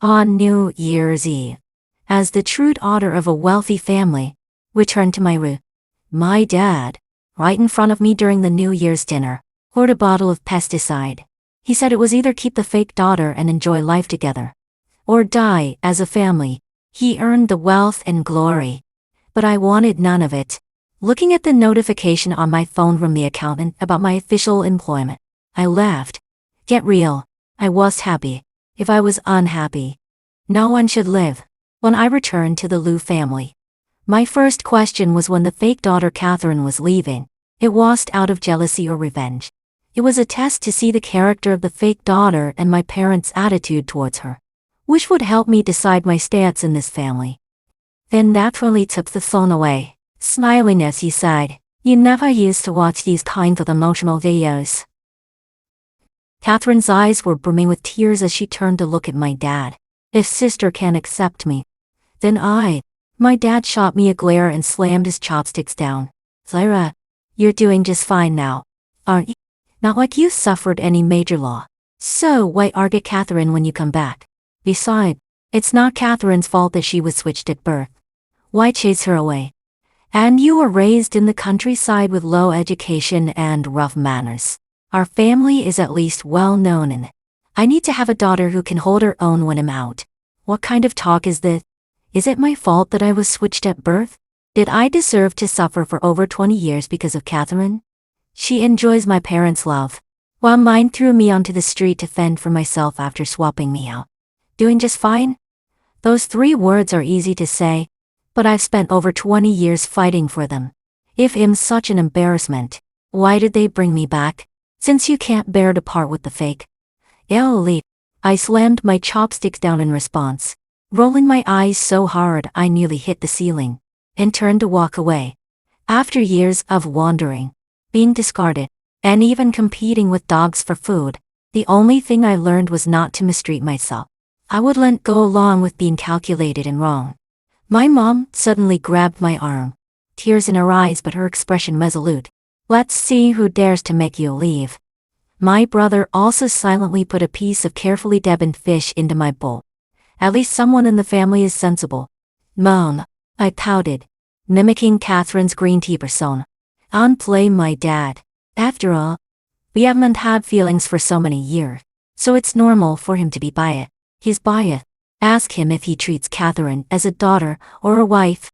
On New Year's Eve, as the true daughter of a wealthy family, returned to my room, my dad, right in front of me during the New Year's dinner, poured a bottle of pesticide. He said it was either keep the fake daughter and enjoy life together, or die as a family. He earned the wealth and glory. But I wanted none of it. Looking at the notification on my phone from the accountant about my official employment, I laughed. Get real. I was happy. If I was unhappy, no one should live. When I returned to the Liu family, my first question was when the fake daughter Catherine was leaving. It wasn't out of jealousy or revenge. It was a test to see the character of the fake daughter and my parents' attitude towards her, which would help me decide my stance in this family. Then naturally took the phone away, smiling as he sighed, "You never used to watch these kinds of emotional videos." Catherine's eyes were brimming with tears as she turned to look at my dad. If sister can't accept me, then my dad shot me a glare and slammed his chopsticks down. "Clara, you're doing just fine now, aren't you? Not like you suffered any major loss. So why argue Catherine when you come back? Besides, it's not Catherine's fault that she was switched at birth. Why chase her away? And you were raised in the countryside with low education and rough manners. Our family is at least well known in it. I need to have a daughter who can hold her own when I'm out. What kind of talk is this? Is it my fault that I was switched at birth? Did I deserve to suffer for over 20 years because of Catherine? She enjoys my parents' love, while mine threw me onto the street to fend for myself after swapping me out. Doing just fine? Those 3 words are easy to say, but I've spent over 20 years fighting for them. If I'm such an embarrassment, why did they bring me back? Since you can't bear to part with the fake. Leave. I slammed my chopsticks down in response, rolling my eyes so hard I nearly hit the ceiling, and turned to walk away. After years of wandering, being discarded, and even competing with dogs for food, the only thing I learned was not to mistreat myself. I wouldn't go along with being calculated and wrong. My mom suddenly grabbed my arm, tears in her eyes but her expression resolute. "Let's see who dares to make you leave." My brother also silently put a piece of carefully deboned fish into my bowl. At least someone in the family is sensible. "Mom," I pouted, mimicking Catherine's green tea persona. "Unblame my dad. After all, we haven't had feelings for so many years, so it's normal for him to be biased. He's biased. Ask him if he treats Catherine as a daughter or a wife."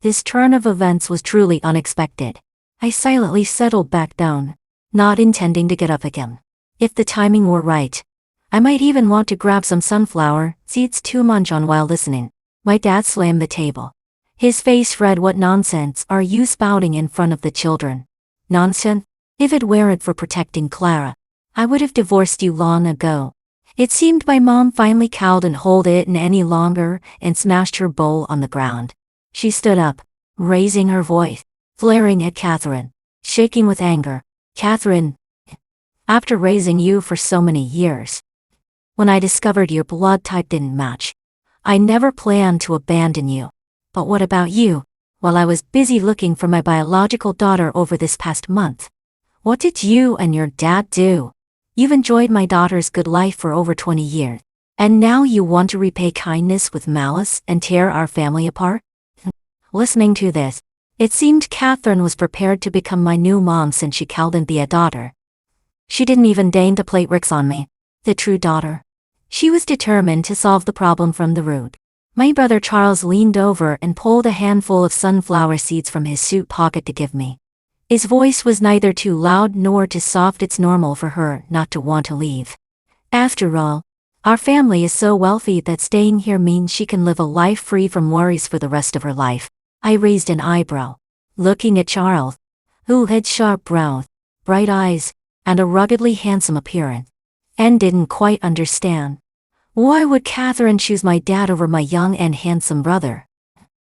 This turn of events was truly unexpected. I silently settled back down, not intending to get up again. If the timing were right, I might even want to grab some sunflower seeds to munch on while listening. My dad slammed the table. His face read, "What nonsense are you spouting in front of the children?" "Nonsense? If it weren't for protecting Clara, I would have divorced you long ago." It seemed my mom finally couldn't hold it in any longer and smashed her bowl on the ground. She stood up, raising her voice, flaring at Catherine, shaking with anger. "Catherine, after raising you for so many years, when I discovered your blood type didn't match, I never planned to abandon you. But what about you? While I was busy looking for my biological daughter over this past month, what did you and your dad do? You've enjoyed my daughter's good life for over 20 years, and now you want to repay kindness with malice and tear our family apart?" Listening to this, it seemed Catherine was prepared to become my new mom since she couldn't be a daughter. She didn't even deign to play tricks on me, the true daughter. She was determined to solve the problem from the root. My brother Charles leaned over and pulled a handful of sunflower seeds from his suit pocket to give me. His voice was neither too loud nor too soft. "It's normal for her not to want to leave. After all, our family is so wealthy that staying here means she can live a life free from worries for the rest of her life." I raised an eyebrow, looking at Charles, who had sharp brows, bright eyes, and a ruggedly handsome appearance, and didn't quite understand. Why would Catherine choose my dad over my young and handsome brother?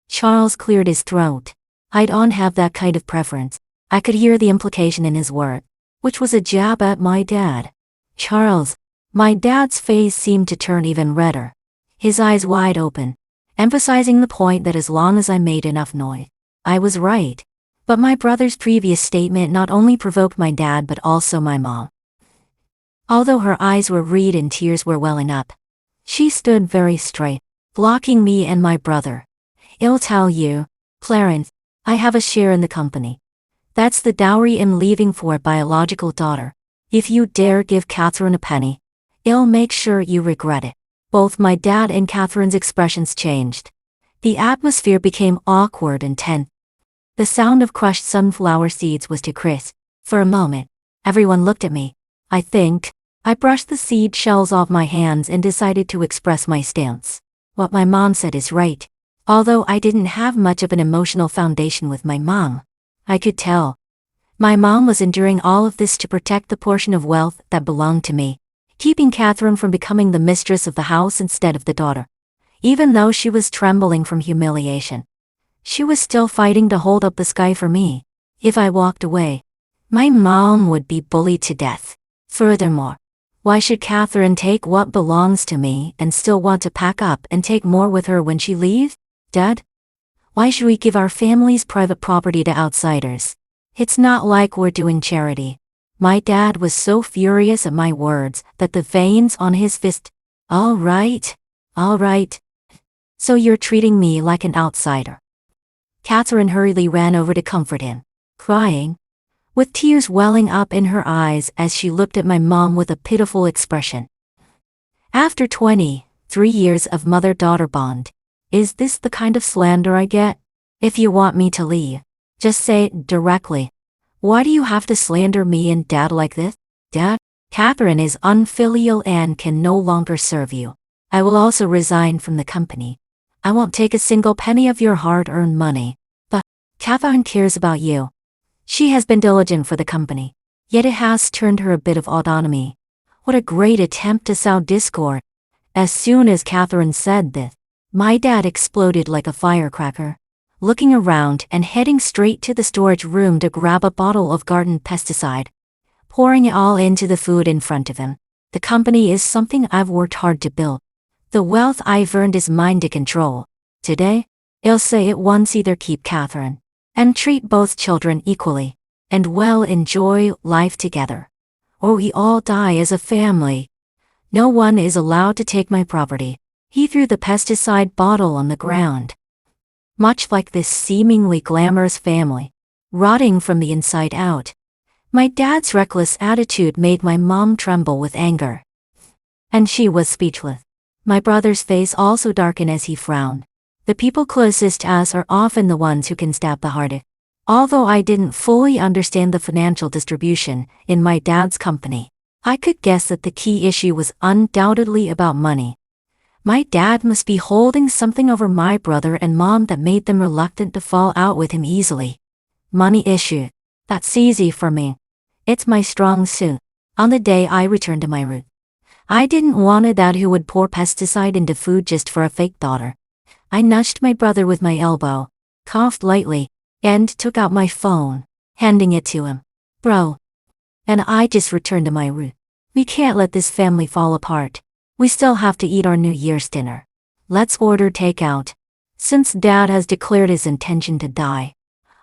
Charles cleared his throat. "I don't have that kind of preference." I could hear the implication in his word, which was a jab at my dad. "Charles," my dad's face seemed to turn even redder, his eyes wide open, emphasizing the point that as long as I made enough noise, I was right. But my brother's previous statement not only provoked my dad but also my mom. Although her eyes were red and tears were welling up, She stood very straight, blocking me and my brother. "I'll tell you, Clarence, I have a share in the company. That's the dowry I'm leaving for a biological daughter. If you dare give Catherine a penny, I'll make sure you regret it." Both my dad and Catherine's expressions changed. The atmosphere became awkward and tense. The sound of crushed sunflower seeds was too crisp. For a moment, everyone looked at me. I think I brushed the seed shells off my hands and decided to express my stance. What my mom said is right. Although I didn't have much of an emotional foundation with my mom, I could tell. My mom was enduring all of this to protect the portion of wealth that belonged to me, keeping Catherine from becoming the mistress of the house instead of the daughter. Even though she was trembling from humiliation, she was still fighting to hold up the sky for me. If I walked away, my mom would be bullied to death. Furthermore, why should Catherine take what belongs to me and still want to pack up and take more with her when she leaves? Dad? Why should we give our family's private property to outsiders? It's not like we're doing charity. My dad was so furious at my words that the veins on his fist. All right. So you're treating me like an outsider. Catherine hurriedly ran over to comfort him, crying, with tears welling up in her eyes as she looked at my mom with a pitiful expression. After 23 years of mother-daughter bond, is this the kind of slander I get? If you want me to leave, just say it directly. Why do you have to slander me and Dad like this? Dad, Catherine is unfilial and can no longer serve you. I will also resign from the company. I won't take a single penny of your hard-earned money. But Catherine cares about you. She has been diligent for the company, yet it has turned her a bit of autonomy. What a great attempt to sow discord. As soon as Catherine said this, my dad exploded like a firecracker, looking around and heading straight to the storage room to grab a bottle of garden pesticide, pouring it all into the food in front of him. The company is something I've worked hard to build. The wealth I've earned is mine to control. Today, I'll say it once: either keep Catherine and treat both children equally, and well enjoy life together, or we all die as a family. No one is allowed to take my property. He threw the pesticide bottle on the ground. Much like this seemingly glamorous family, rotting from the inside out, my dad's reckless attitude made my mom tremble with anger. And she was speechless. My brother's face also darkened as he frowned. The people closest to us are often the ones who can stab the hardest. Although I didn't fully understand the financial distribution in my dad's company, I could guess that the key issue was undoubtedly about money. My dad must be holding something over my brother and mom that made them reluctant to fall out with him easily. Money issue. That's easy for me. It's my strong suit. On the day I returned to my room, I didn't want a dad who would pour pesticide into food just for a fake daughter. I nudged my brother with my elbow, coughed lightly, and took out my phone, handing it to him. "Bro." And I just returned to my room. "We can't let this family fall apart. We still have to eat our New Year's dinner. Let's order takeout." Since Dad has declared his intention to die,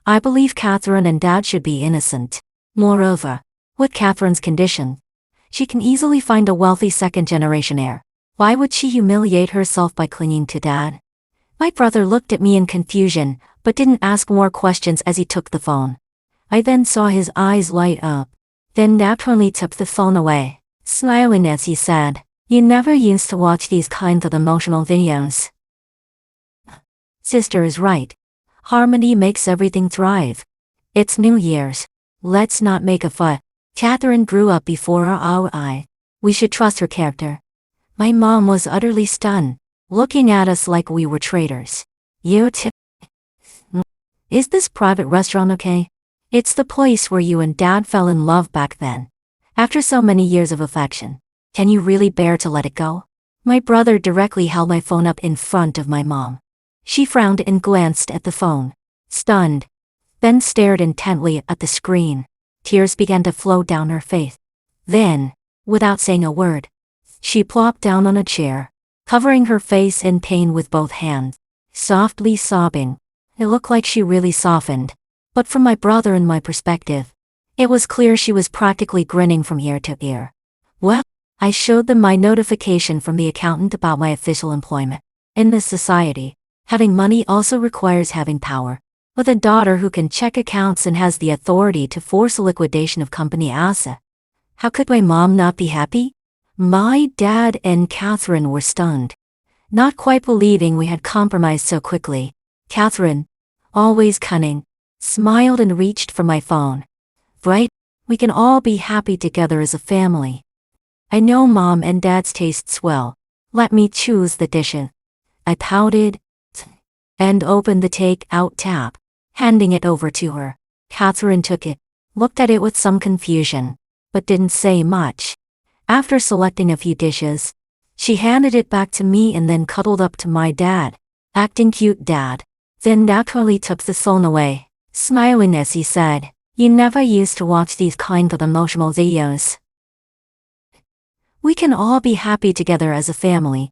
I believe Catherine and Dad should be innocent. Moreover, with Catherine's condition, she can easily find a wealthy second-generation heir. Why would she humiliate herself by clinging to Dad? My brother looked at me in confusion, but didn't ask more questions as he took the phone. I then saw his eyes light up. Then naturally took the phone away, smiling as he said, "You never used to watch these kinds of emotional videos." Sister is right. Harmony makes everything thrive. It's New Year's. Let's not make a fuss. Catherine grew up before our eyes. We should trust her character. My mom was utterly stunned, looking at us like we were traitors. Is this private restaurant okay? It's the place where you and Dad fell in love back then. After so many years of affection, can you really bear to let it go? My brother directly held my phone up in front of my mom. She frowned and glanced at the phone, stunned, then stared intently at the screen. Tears began to flow down her face. Then, without saying a word, she plopped down on a chair, covering her face in pain with both hands, softly sobbing. It looked like she really softened, but from my brother and my perspective, it was clear she was practically grinning from ear to ear. Well, I showed them my notification from the accountant about my official employment. In this society, having money also requires having power. With a daughter who can check accounts and has the authority to force a liquidation of company asset, how could my mom not be happy? My dad and Catherine were stunned, not quite believing we had compromised so quickly. Catherine, always cunning, smiled and reached for my phone. Right? We can all be happy together as a family. I know Mom and Dad's tastes well. Let me choose the dishes. I pouted and opened the take-out tab, handing it over to her. Catherine took it, looked at it with some confusion, but didn't say much. After selecting a few dishes, she handed it back to me and then cuddled up to my dad, acting cute dad. Then naturally took the phone away, smiling as he said, "You never used to watch these kind of emotional videos. We can all be happy together as a family."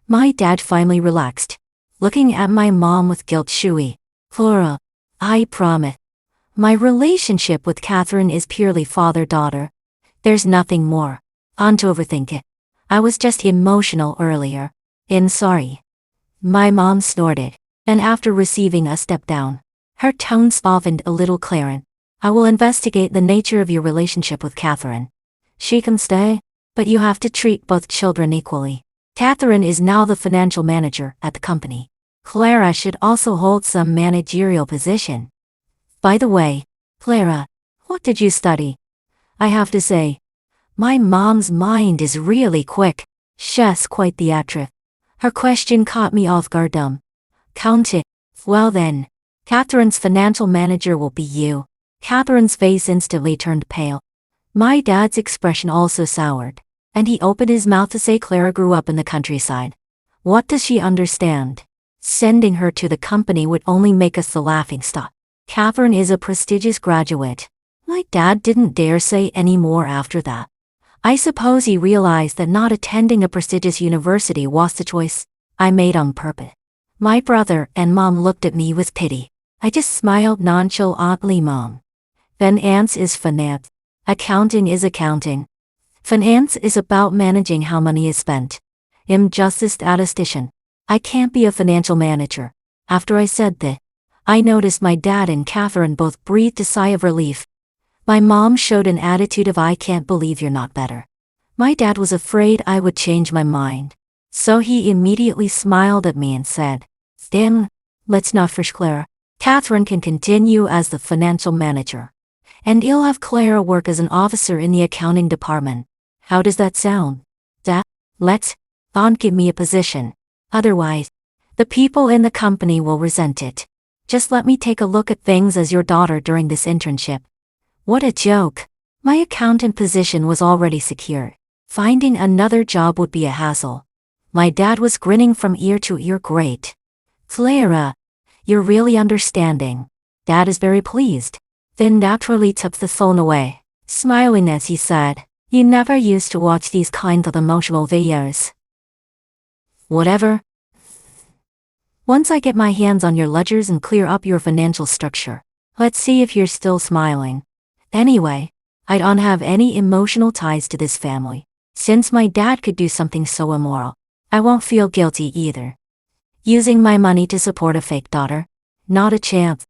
My dad finally relaxed, looking at my mom with guilt. Shui, Flora, I promise. My relationship with Catherine is purely father-daughter. There's nothing more. On to overthink it. I was just emotional earlier. Sorry. My mom snorted, and after receiving a step down, her tone softened a little. Clarence, I will investigate the nature of your relationship with Catherine. She can stay, but you have to treat both children equally. Catherine is now the financial manager at the company. Clara should also hold some managerial position. By the way, Clara, what did you study? I have to say, my mom's mind is really quick. She's quite the actress. Her question caught me off guard. Count it. Well then, Catherine's financial manager will be you. Catherine's face instantly turned pale. My dad's expression also soured, and he opened his mouth to say Clara grew up in the countryside. What does she understand? Sending her to the company would only make us the laughingstock. Catherine is a prestigious graduate. My dad didn't dare say any more after that. I suppose he realized that not attending a prestigious university was the choice I made on purpose. My brother and Mom looked at me with pity. I just smiled nonchalantly. Mom, finance is finance. Accounting is accounting. Finance is about managing how money is spent. I'm just a statistician. I can't be a financial manager. After I said that, I noticed my dad and Catherine both breathed a sigh of relief. My mom showed an attitude of "I can't believe you're not better." My dad was afraid I would change my mind, so he immediately smiled at me and said, "Damn, let's not push Clara. Catherine can continue as the financial manager, and you'll have Clara work as an officer in the accounting department. How does that sound? Dad, don't give me a position. Otherwise, the people in the company will resent it. Just let me take a look at things as your daughter during this internship." What a joke. My accountant position was already secure. Finding another job would be a hassle. My dad was grinning from ear to ear. Great. Clara, you're really understanding. Dad is very pleased. Then naturally took the phone away, smiling as he said, "You never used to watch these kind of emotional videos." Whatever. Once I get my hands on your ledgers and clear up your financial structure, let's see if you're still smiling. Anyway, I don't have any emotional ties to this family. Since my dad could do something so immoral, I won't feel guilty either. Using my money to support a fake daughter? Not a chance.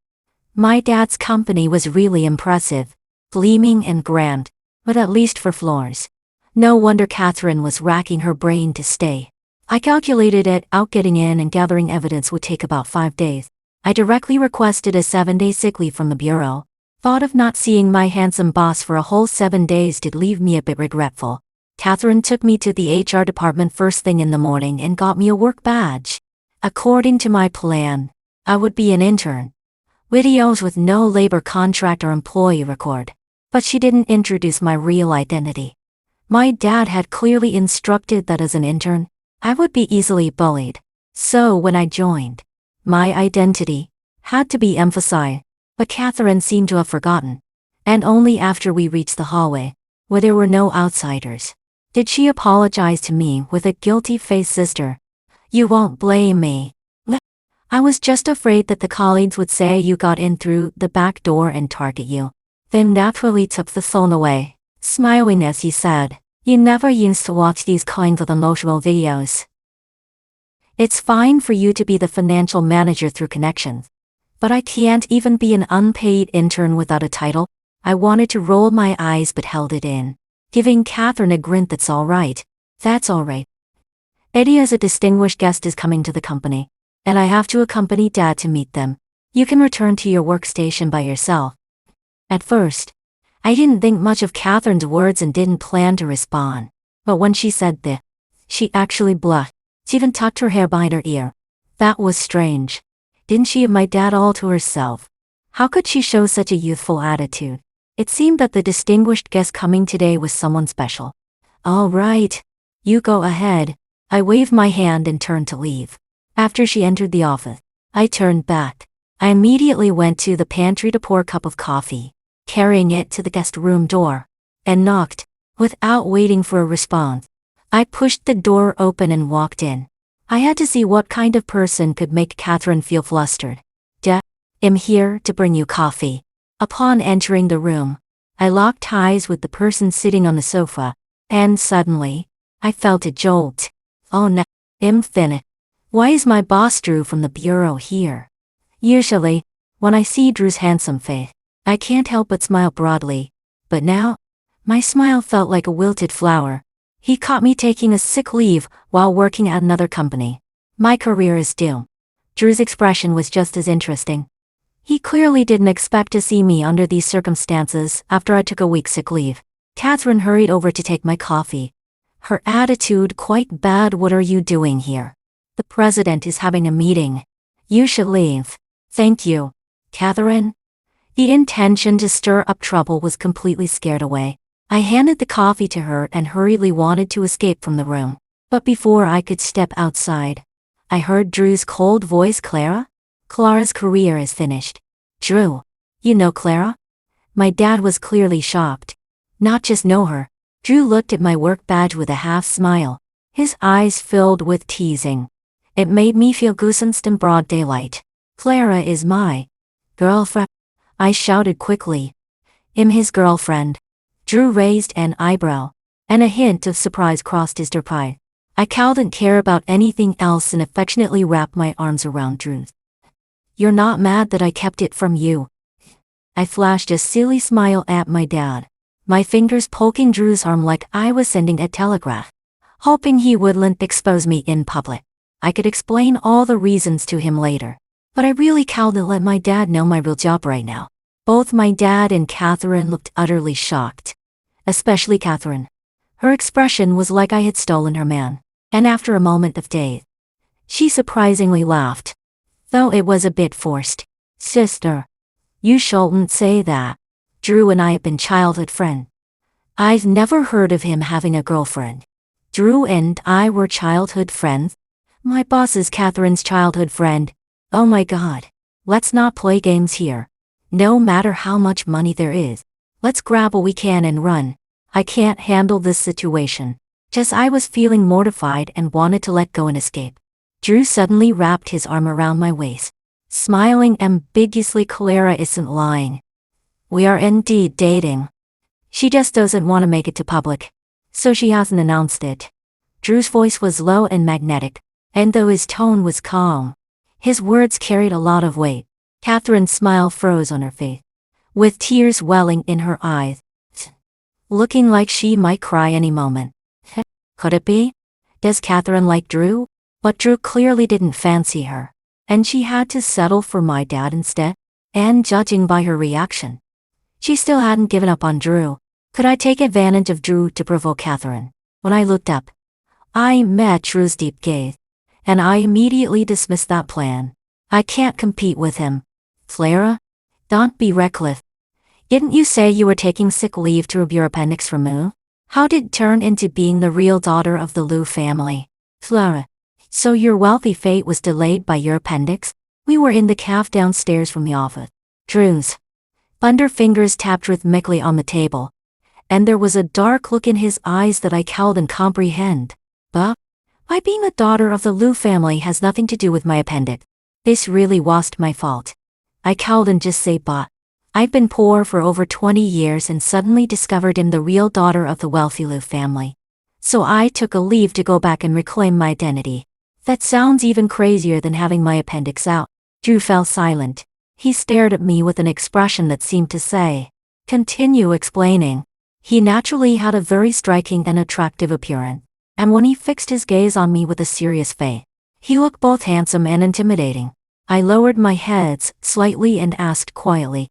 My dad's company was really impressive, gleaming and grand, but at least for floors. No wonder Catherine was racking her brain to stay. I calculated it out. Getting in and gathering evidence would take about 5 days. I directly requested a 7-day sick leave from the bureau. Thought of not seeing my handsome boss for a whole 7 days did leave me a bit regretful. Catherine took me to the HR department first thing in the morning and got me a work badge. According to my plan, I would be an intern. Videos with no labor contract or employee record. But she didn't introduce my real identity. My dad had clearly instructed that as an intern, I would be easily bullied. So when I joined, my identity had to be emphasized. But Catherine seemed to have forgotten. And only after we reached the hallway, where there were no outsiders, did she apologize to me with a guilty face. "Sister, you won't blame me. I was just afraid that the colleagues would say you got in through the back door and target you." Then naturally took the phone away, smiling as he said, You never used to watch these kinds of emotional videos. It's fine for you to be the financial manager through connections. But I can't even be an unpaid intern without a title. I wanted to roll my eyes but held it in, giving Catherine a grin. That's all right. That's all right. Eddie as a distinguished guest is coming to the company, and I have to accompany Dad to meet them. You can return to your workstation by yourself. At first, I didn't think much of Catherine's words and didn't plan to respond. But when she said that, she actually blushed. She even tucked her hair behind her ear. That was strange. Didn't she have my dad all to herself? How could she show such a youthful attitude? It seemed that the distinguished guest coming today was someone special. All right. You go ahead. I waved my hand and turned to leave. After she entered the office, I turned back. I immediately went to the pantry to pour a cup of coffee, carrying it to the guest room door, and knocked. Without waiting for a response, I pushed the door open and walked in. I had to see what kind of person could make Catherine feel flustered. I'm here to bring you coffee. Upon entering the room, I locked eyes with the person sitting on the sofa, and suddenly, I felt a jolt. Oh no, I'm finished. Why is my boss Drew from the bureau here? Usually, when I see Drew's handsome face, I can't help but smile broadly. But now, my smile felt like a wilted flower. He caught me taking a sick leave while working at another company. My career is doomed. Drew's expression was just as interesting. He clearly didn't expect to see me under these circumstances after I took a week's sick leave. Catherine hurried over to take my coffee. Her attitude quite bad. What are you doing here? The president is having a meeting. You should leave. Thank you, Catherine. The intention to stir up trouble was completely scared away. I handed the coffee to her and hurriedly wanted to escape from the room. But before I could step outside, I heard Drew's cold voice. Clara? Clara's career is finished. Drew, you know Clara? My dad was clearly shocked. Not just know her. Drew looked at my work badge with a half smile, his eyes filled with teasing. It made me feel goosebumps in broad daylight. Clara is my girlfriend, I shouted quickly. I'm his girlfriend. Drew raised an eyebrow, and a hint of surprise crossed his pie. I couldn't care about anything else and affectionately wrapped my arms around Drew's. You're not mad that I kept it from you? I flashed a silly smile at my dad, my fingers poking Drew's arm like I was sending a telegraph, hoping he wouldn't expose me in public. I could explain all the reasons to him later, but I really couldn't let my dad know my real job right now. Both my dad and Catherine looked utterly shocked. Especially Catherine. Her expression was like I had stolen her man, and after a moment of daze, she surprisingly laughed, though it was a bit forced. Sister, you shouldn't say that. Drew and I have been childhood friends. I've never heard of him having a girlfriend. Drew and I were childhood friends. My boss is Catherine's childhood friend. Oh my God. Let's not play games here. No matter how much money there is, let's grab what we can and run. I can't handle this situation. Just I was feeling mortified and wanted to let go and escape. Drew suddenly wrapped his arm around my waist, smiling ambiguously. Clara isn't lying. We are indeed dating. She just doesn't want to make it to public, so she hasn't announced it. Drew's voice was low and magnetic, and though his tone was calm, his words carried a lot of weight. Catherine's smile froze on her face, with tears welling in her eyes, looking like she might cry any moment. Could it be? Does Catherine like Drew? But Drew clearly didn't fancy her, and she had to settle for my dad instead. And judging by her reaction, she still hadn't given up on Drew. Could I take advantage of Drew to provoke Catherine? When I looked up, I met Drew's deep gaze, and I immediately dismissed that plan. I can't compete with him. Clara, don't be reckless. Didn't you say you were taking sick leave to remove your appendix removed? How did it turn into being the real daughter of the Liu family? Clara, so your wealthy fate was delayed by your appendix? We were in the cafe downstairs from the office. Drew's thunder fingers tapped rhythmically on the table, and there was a dark look in his eyes that I couldn't comprehend. But why being the daughter of the Liu family has nothing to do with my appendix? This really wasn't my fault. I couldn't just say but. I've been poor for over 20 years and suddenly discovered I'm the real daughter of the wealthy Liu family. So I took a leave to go back and reclaim my identity. That sounds even crazier than having my appendix out. Drew fell silent. He stared at me with an expression that seemed to say, "Continue explaining." He naturally had a very striking and attractive appearance, and when he fixed his gaze on me with a serious face, he looked both handsome and intimidating. I lowered my head slightly and asked quietly,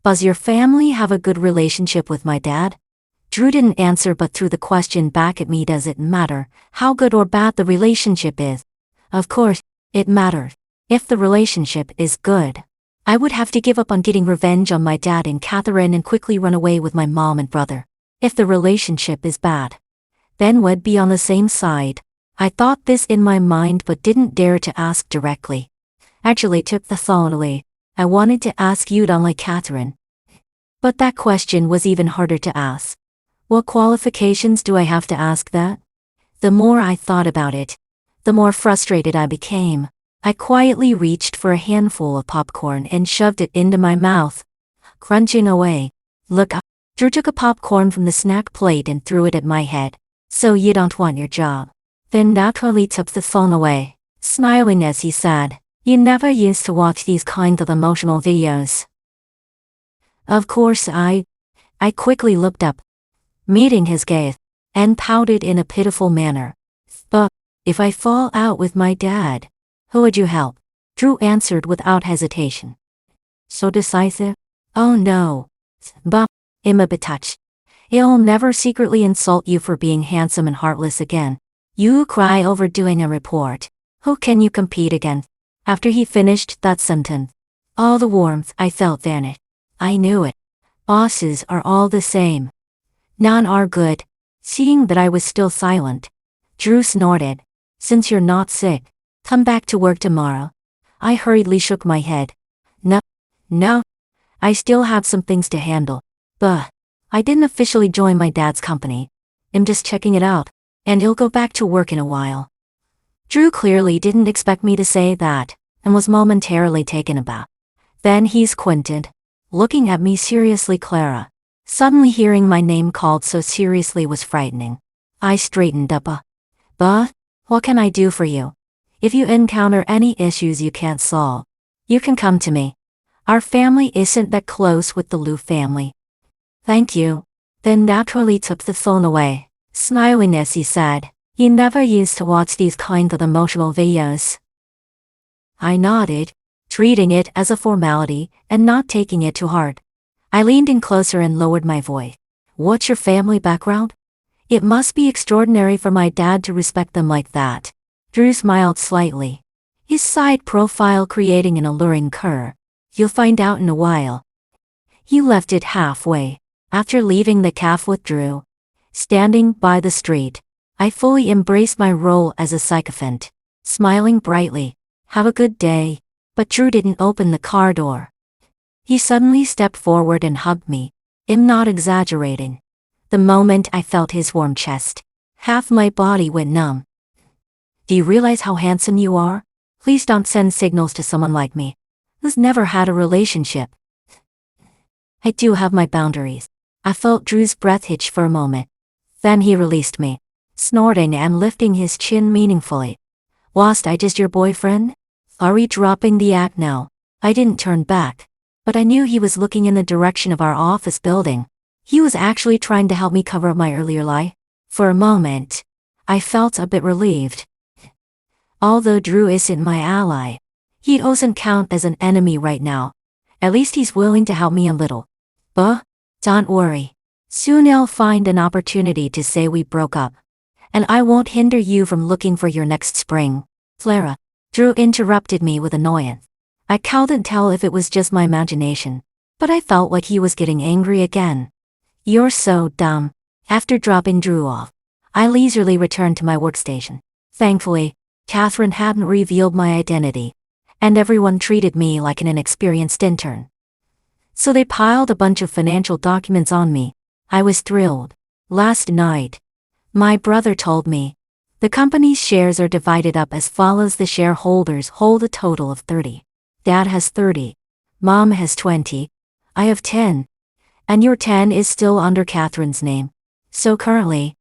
"Does your family have a good relationship with my dad?" Drew didn't answer but threw the question back at me. Does it matter how good or bad the relationship is? Of course, it matters. If the relationship is good, I would have to give up on getting revenge on my dad and Catherine and quickly run away with my mom and brother. If the relationship is bad, then we'd be on the same side. I thought this in my mind but didn't dare to ask directly. Actually took the thought away. I wanted to ask you to unlike Catherine. But that question was even harder to ask. What qualifications do I have to ask that? The more I thought about it, the more frustrated I became. I quietly reached for a handful of popcorn and shoved it into my mouth, crunching away. Look, Drew took a popcorn from the snack plate and threw it at my head. "So you don't want your job?" Then naturally took the phone away, smiling as he said, "You never used to watch these kind of emotional videos." Of course I quickly looked up, meeting his gaze, and pouted in a pitiful manner. "But if I fall out with my dad, who would you help?" Drew answered without hesitation. So decisive. "Oh no. But I'm a bit touched. He'll never secretly insult you for being handsome and heartless again. You cry over doing a report. Who can you compete against?" After he finished that sentence, all the warmth I felt vanished. I knew it. Bosses are all the same. None are good. Seeing that I was still silent, Drew snorted, "Since you're not sick, come back to work tomorrow." I hurriedly shook my head. No. I still have some things to handle. But I didn't officially join my dad's company. I'm just checking it out, and he'll go back to work in a while. Drew clearly didn't expect me to say that, and was momentarily taken aback. Then he squinted, looking at me seriously. Clara. Suddenly hearing my name called so seriously was frightening. I straightened up. But what can I do for you? If you encounter any issues you can't solve, you can come to me. Our family isn't that close with the Liu family." "Thank you." Then naturally took the phone away, smiling as he said, "You never used to watch these kind of emotional videos?" I nodded, treating it as a formality and not taking it to heart. I leaned in closer and lowered my voice. "What's your family background? It must be extraordinary for my dad to respect them like that." Drew smiled slightly, his side profile creating an alluring curve. "You'll find out in a while." He left it halfway. After leaving the cafe with Drew, standing by the street, I fully embraced my role as a sycophant, smiling brightly. "Have a good day." But Drew didn't open the car door. He suddenly stepped forward and hugged me. I'm not exaggerating. The moment I felt his warm chest, half my body went numb. "Do you realize how handsome you are? Please don't send signals to someone like me, who's never had a relationship." I do have my boundaries. I felt Drew's breath hitch for a moment. Then he released me, snorting and lifting his chin meaningfully. "Was I just your boyfriend? Are we dropping the act now?" I didn't turn back, but I knew he was looking in the direction of our office building. He was actually trying to help me cover up my earlier lie. For a moment, I felt a bit relieved. Although Drew isn't my ally, he doesn't count as an enemy right now. At least he's willing to help me a little. But don't worry. Soon I'll find an opportunity to say we broke up. And I won't hinder you from looking for your next spring. Clara. Drew interrupted me with annoyance. I couldn't tell if it was just my imagination, but I felt like he was getting angry again. "You're so dumb." After dropping Drew off, I leisurely returned to my workstation. Thankfully, Catherine hadn't revealed my identity, and everyone treated me like an inexperienced intern. So they piled a bunch of financial documents on me. I was thrilled. Last night, my brother told me, the company's shares are divided up as follows. The shareholders hold a total of 30. Dad has 30. Mom has 20. I have 10. And your 10 is still under Catherine's name. So currently,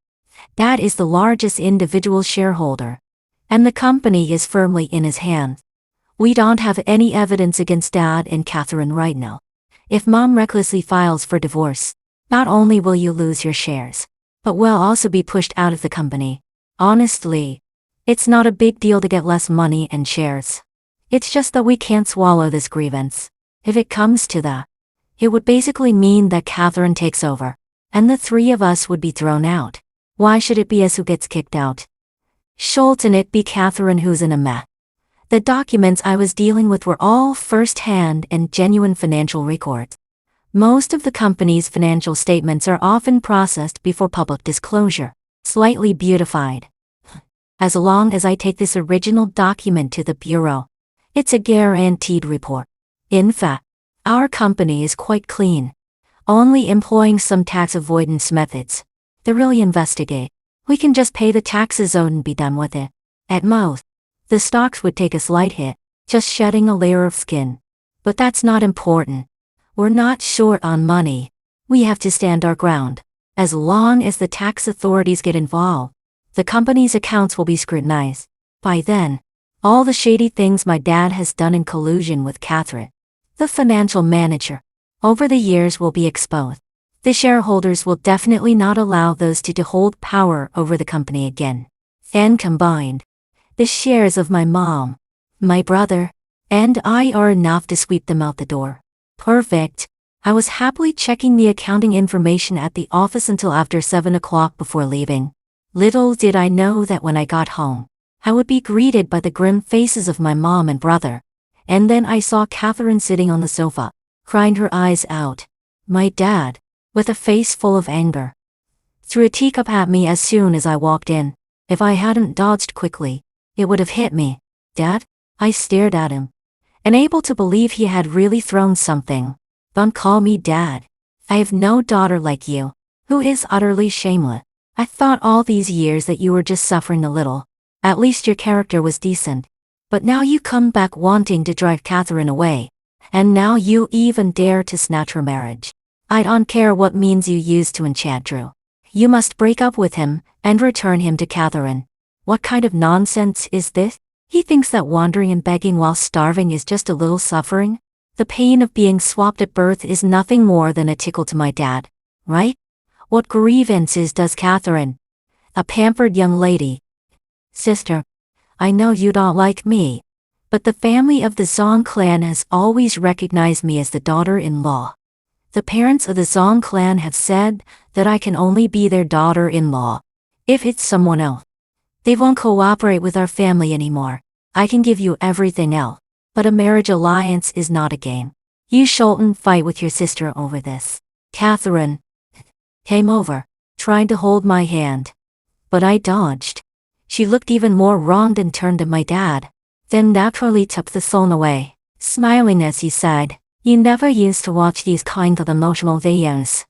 Dad is the largest individual shareholder, and the company is firmly in his hands. We don't have any evidence against Dad and Catherine right now. If Mom recklessly files for divorce, not only will you lose your shares, but will also be pushed out of the company. Honestly, it's not a big deal to get less money and shares. It's just that we can't swallow this grievance. If it comes to that, it would basically mean that Catherine takes over, and the three of us would be thrown out. Why should it be us who gets kicked out? Shouldn't it be Catherine who's in a mess? The documents I was dealing with were all first-hand and genuine financial records. Most of the company's financial statements are often processed before public disclosure, slightly beautified. As long as I take this original document to the bureau, it's a guaranteed report. In fact, our company is quite clean, only employing some tax avoidance methods. To really investigate, we can just pay the taxes owed and be done with it. At most, the stocks would take a slight hit, just shedding a layer of skin. But that's not important. We're not short on money. We have to stand our ground. As long as the tax authorities get involved, the company's accounts will be scrutinized. By then, all the shady things my dad has done in collusion with Catherine, the financial manager, over the years will be exposed. The shareholders will definitely not allow those two to hold power over the company again. And combined, the shares of my mom, my brother, and I are enough to sweep them out the door. Perfect. I was happily checking the accounting information at the office until after 7 o'clock before leaving. Little did I know that when I got home, I would be greeted by the grim faces of my mom and brother. And then I saw Catherine sitting on the sofa, crying her eyes out. My dad, with a face full of anger, threw a teacup at me as soon as I walked in. If I hadn't dodged quickly, it would have hit me. Dad? I stared at him, unable to believe he had really thrown something. Don't call me Dad. I have no daughter like you, who is utterly shameless. I thought all these years that you were just suffering a little. At least your character was decent. But now you come back wanting to drive Catherine away. And now you even dare to snatch her marriage. I don't care what means you used to enchant Drew. You must break up with him and return him to Catherine. What kind of nonsense is this? He thinks that wandering and begging while starving is just a little suffering? The pain of being swapped at birth is nothing more than a tickle to my dad, right? What grievances does Catherine, a pampered young lady? Sister, I know you don't like me, but the family of the Zong clan has always recognized me as the daughter-in-law. The parents of the Zong clan have said that I can only be their daughter-in-law. If it's someone else, they won't cooperate with our family anymore. I can give you everything else, but a marriage alliance is not a game. You shouldn't fight with your sister over this. Catherine came over, trying to hold my hand, but I dodged. She looked even more wronged and turned to my dad, then naturally took the phone away, smiling as he said, "You never used to watch these kind of emotional videos.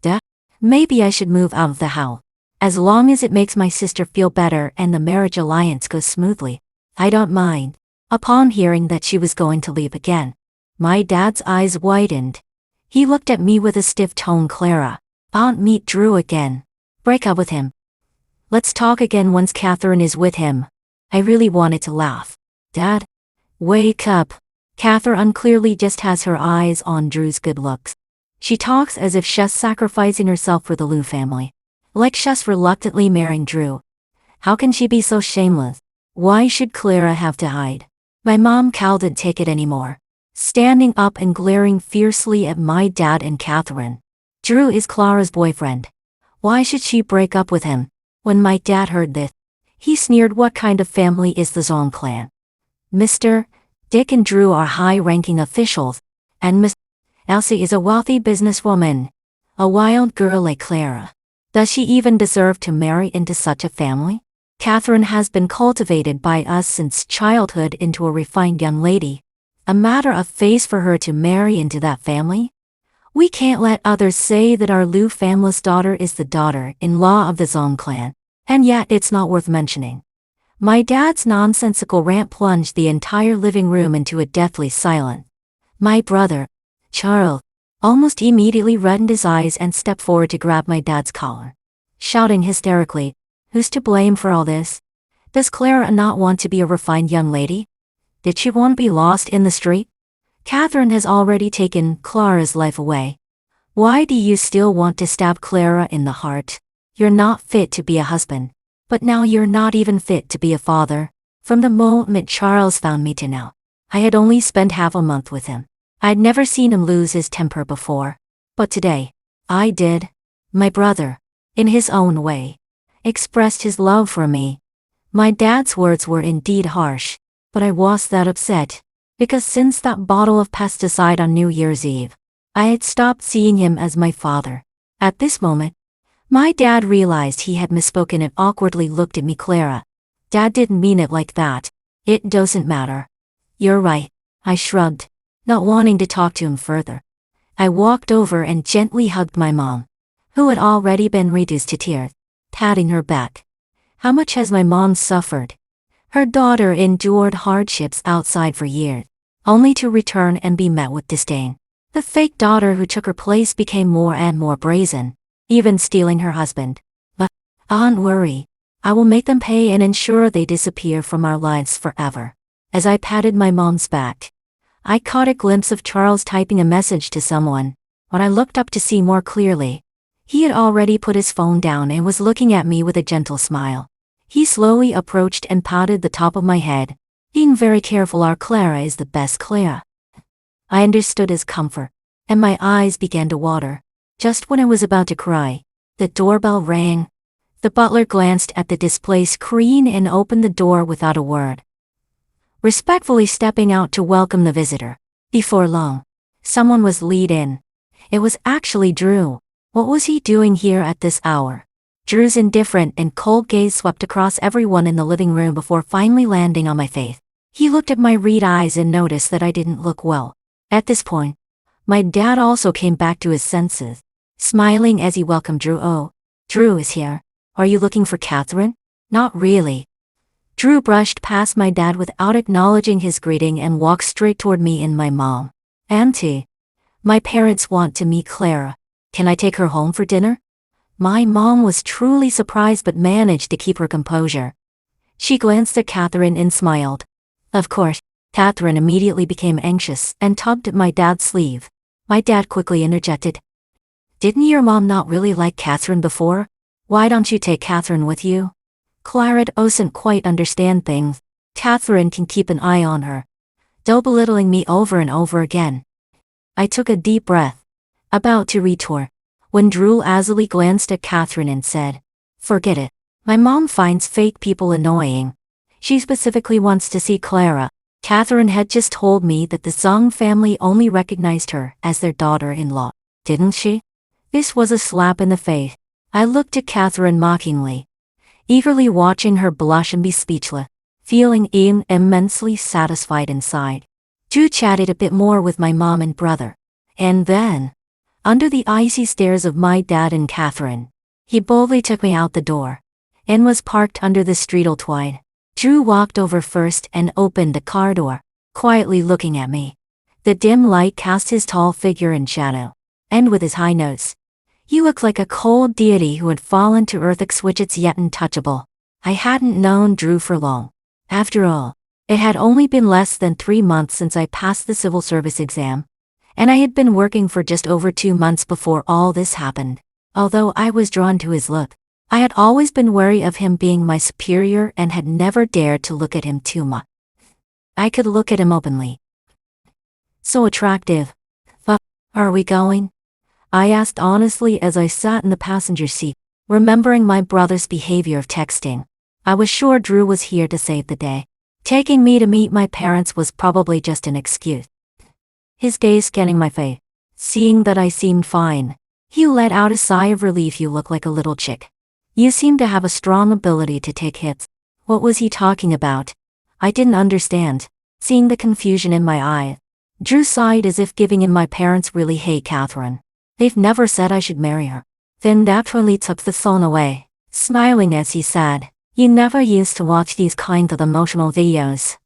Dad, maybe I should move out of the house. As long as it makes my sister feel better and the marriage alliance goes smoothly, I don't mind." Upon hearing that she was going to leave again, my dad's eyes widened. He looked at me with a stiff tone. "Clara, I'll meet Drew again. Break up with him. Let's talk again once Catherine is with him." I really wanted to laugh. Dad, wake up. Catherine clearly just has her eyes on Drew's good looks. She talks as if she's sacrificing herself for the Liu family, like she's reluctantly marrying Drew. How can she be so shameless? Why should Clara have to hide? My mom couldn't take it anymore, standing up and glaring fiercely at my dad and Catherine. Drew is Clara's boyfriend. Why should she break up with him? When my dad heard this, he sneered. What kind of family is the Zong clan? Mr. Dick and Drew are high-ranking officials, and Miss Elsie is a wealthy businesswoman. A wild girl like Clara. Does she even deserve to marry into such a family? Catherine has been cultivated by us since childhood into a refined young lady. A matter of face for her to marry into that family? We can't let others say that our Liu family's daughter is the daughter-in-law of the Zong clan, and yet it's not worth mentioning. My dad's nonsensical rant plunged the entire living room into a deathly silence. My brother, Charles, almost immediately reddened his eyes and stepped forward to grab my dad's collar. shouting hysterically, "Who's to blame for all this? Does Clara not want to be a refined young lady? Did she want to be lost in the street? Catherine has already taken Clara's life away. Why do you still want to stab Clara in the heart? You're not fit to be a husband. But now you're not even fit to be a father." From the moment Charles found me to now, I had only spent half a month with him. I'd never seen him lose his temper before. But today, I did. My brother, in his own way, expressed his love for me. My dad's words were indeed harsh, but I was that upset, because since that bottle of pesticide on New Year's Eve, I had stopped seeing him as my father. At this moment, my dad realized he had misspoken and awkwardly looked at me. "Clara, Dad didn't mean it like that. It doesn't matter." "You're right," I shrugged, not wanting to talk to him further. I walked over and gently hugged my mom, who had already been reduced to tears, patting her back. How much has my mom suffered? Her daughter endured hardships outside for years, only to return and be met with disdain. The fake daughter who took her place became more and more brazen, even stealing her husband. "But don't worry, I will make them pay and ensure they disappear from our lives forever." As I patted my mom's back, I caught a glimpse of Charles typing a message to someone. When I looked up to see more clearly, he had already put his phone down and was looking at me with a gentle smile. He slowly approached and patted the top of my head, being very careful. "Our Clara is the best Clara." I understood his comfort, and my eyes began to water. Just when I was about to cry, the doorbell rang. The butler glanced at the display screen and opened the door without a word, respectfully stepping out to welcome the visitor. Before long, someone was lead in. It was actually Drew. What was he doing here at this hour? Drew's indifferent and cold gaze swept across everyone in the living room before finally landing on my face. He looked at my red eyes and noticed that I didn't look well. At this point, my dad also came back to his senses, smiling as he welcomed Drew. "Oh, Drew is here. Are you looking for Catherine?" "Not really." Drew brushed past my dad without acknowledging his greeting and walked straight toward me and my mom. "Auntie, my parents want to meet Clara. Can I take her home for dinner?" My mom was truly surprised but managed to keep her composure. She glanced at Catherine and smiled. Of course. Catherine immediately became anxious and tugged at my dad's sleeve. My dad quickly interjected. "Didn't your mom not really like Catherine before? Why don't you take Catherine with you? Clara doesn't quite understand things. Catherine can keep an eye on her." Though belittling me over and over again. I took a deep breath, about to retort, when Drew lazily glanced at Catherine and said, "Forget it. My mom finds fake people annoying. She specifically wants to see Clara." Catherine had just told me that the Zhang family only recognized her as their daughter-in-law, didn't she? This was a slap in the face. I looked at Catherine mockingly, eagerly watching her blush and be speechless, feeling immensely satisfied inside. Drew chatted a bit more with my mom and brother, and then, under the icy stares of my dad and Catherine, he boldly took me out the door, and was parked under the street twide. Drew walked over first and opened the car door, quietly looking at me. The dim light cast his tall figure in shadow, and with his high notes, he looked like a cold deity who had fallen to earth, exquisite yet untouchable. I hadn't known Drew for long. After all, it had only been less than 3 months since I passed the civil service exam, and I had been working for just over 2 months before all this happened. Although I was drawn to his look, I had always been wary of him being my superior and had never dared to look at him too much. I could look at him openly. So attractive. "But, are we going?" I asked honestly as I sat in the passenger seat, remembering my brother's behavior of texting. I was sure Drew was here to save the day. Taking me to meet my parents was probably just an excuse. His gaze scanning my face, seeing that I seemed fine, he let out a sigh of relief. "You look like a little chick. You seem to have a strong ability to take hits." What was he talking about? I didn't understand. Seeing the confusion in my eye, Drew sighed as if giving in. "My parents really hate Catherine. They've never said I should marry her." Then naturally took the phone away, smiling as he said, "You never used to watch these kinds of emotional videos."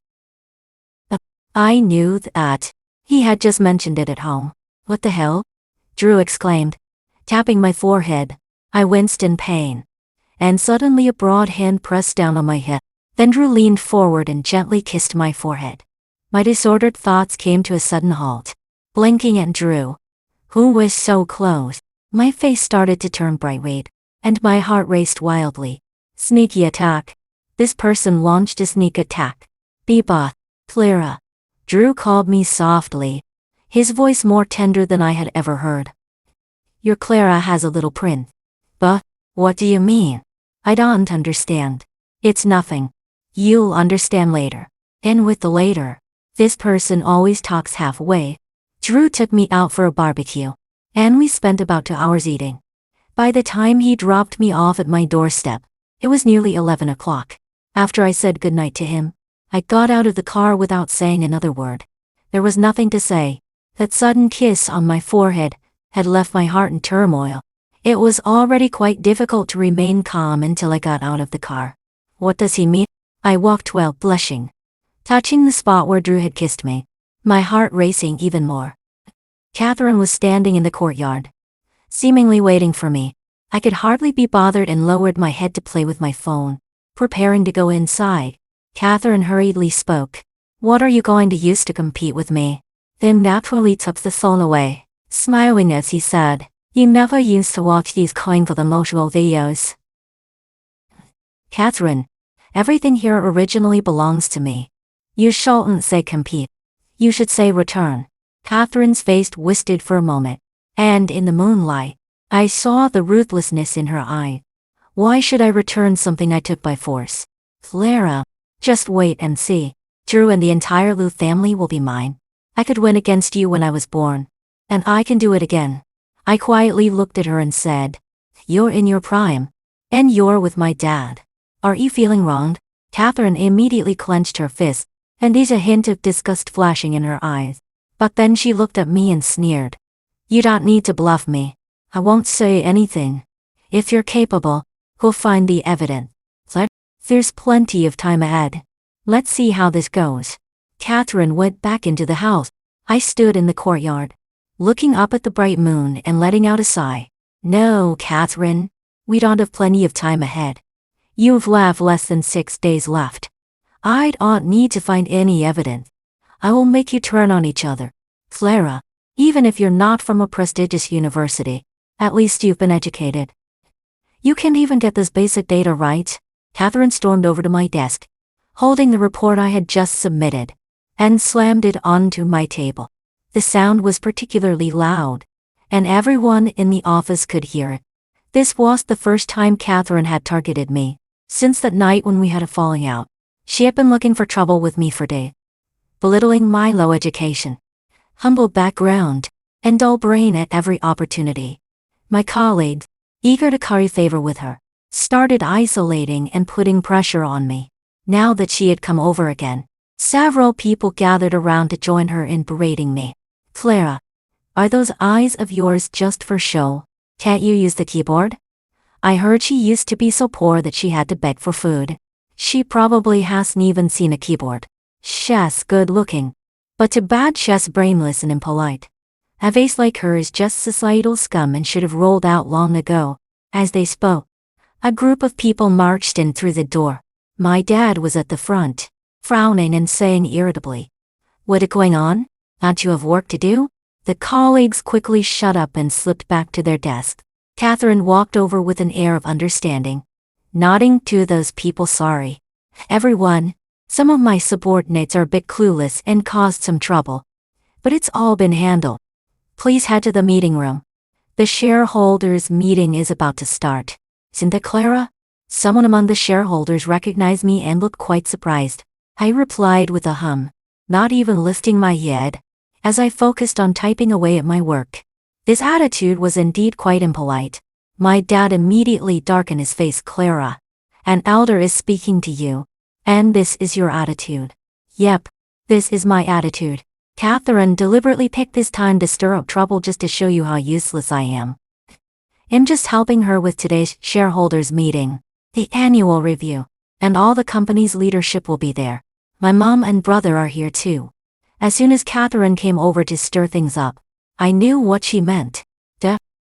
I knew that. He had just mentioned it at home. "What the hell?" Drew exclaimed, tapping my forehead. I winced in pain. And suddenly a broad hand pressed down on my head. Then Drew leaned forward and gently kissed my forehead. My disordered thoughts came to a sudden halt. Blinking at Drew, who was so close, my face started to turn bright red, and my heart raced wildly. Sneaky attack. This person launched a sneak attack. Beba, Clara. Drew called me softly, his voice more tender than I had ever heard. Your Clara has a little prince. But, what do you mean? I don't understand. It's nothing. You'll understand later. And with the later, this person always talks halfway. Drew took me out for a barbecue, and we spent about 2 hours eating. By the time he dropped me off at my doorstep, it was nearly 11 o'clock. After I said goodnight to him, I got out of the car without saying another word. There was nothing to say. That sudden kiss on my forehead had left my heart in turmoil. It was already quite difficult to remain calm until I got out of the car. What does he mean? I walked while blushing, touching the spot where Drew had kissed me, my heart racing even more. Catherine was standing in the courtyard, seemingly waiting for me. I could hardly be bothered and lowered my head to play with my phone, preparing to go inside. Catherine hurriedly spoke. What are you going to use to compete with me? Then naturally took the phone away, smiling as he said, You never used to watch these kind of emotional videos. Catherine, everything here originally belongs to me. You shouldn't say compete. You should say return. Catherine's face twisted for a moment, and in the moonlight, I saw the ruthlessness in her eye. Why should I return something I took by force? Clara, just wait and see. Drew and the entire Lu family will be mine. I could win against you when I was born, and I can do it again. I quietly looked at her and said, You're in your prime, and you're with my dad. Are you feeling wronged? Catherine immediately clenched her fist, and there's a hint of disgust flashing in her eyes. But then she looked at me and sneered. You don't need to bluff me. I won't say anything. If you're capable, we'll find the evidence. There's plenty of time ahead. Let's see how this goes. Catherine went back into the house. I stood in the courtyard, looking up at the bright moon and letting out a sigh. No, Catherine. We don't have plenty of time ahead. You've less than 6 days left. I don't need to find any evidence. I will make you turn on each other. Clara, even if you're not from a prestigious university, at least you've been educated. You can't even get this basic data right. Catherine stormed over to my desk, holding the report I had just submitted, and slammed it onto my table. The sound was particularly loud, and everyone in the office could hear it. This was the first time Catherine had targeted me, since that night when we had a falling out. She had been looking for trouble with me for days, belittling my low education, humble background, and dull brain at every opportunity. My colleagues, eager to curry favor with her, started isolating and putting pressure on me. Now that she had come over again, several people gathered around to join her in berating me. Clara, are those eyes of yours just for show? Can't you use the keyboard? I heard she used to be so poor that she had to beg for food. She probably hasn't even seen a keyboard. She's good looking, but too bad she's brainless and impolite. A face like her is just societal scum and should have rolled out long ago. As they spoke, a group of people marched in through the door. My dad was at the front, frowning and saying irritably, What is going on? Don't you have work to do? The colleagues quickly shut up and slipped back to their desks. Catherine walked over with an air of understanding, nodding to those people. Sorry, everyone. Some of my subordinates are a bit clueless and caused some trouble, but it's all been handled. Please head to the meeting room. The shareholders' meeting is about to start. Isn't that Clara? Someone among the shareholders recognized me and looked quite surprised. I replied with a hum, not even lifting my head, as I focused on typing away at my work. This attitude was indeed quite impolite. My dad immediately darkened his face. Clara, an elder is speaking to you, and this is your attitude. Yep, this is my attitude. Catherine deliberately picked this time to stir up trouble just to show you how useless I am. I'm just helping her with today's shareholders meeting, the annual review, and all the company's leadership will be there. My mom and brother are here too. As soon as Catherine came over to stir things up, I knew what she meant.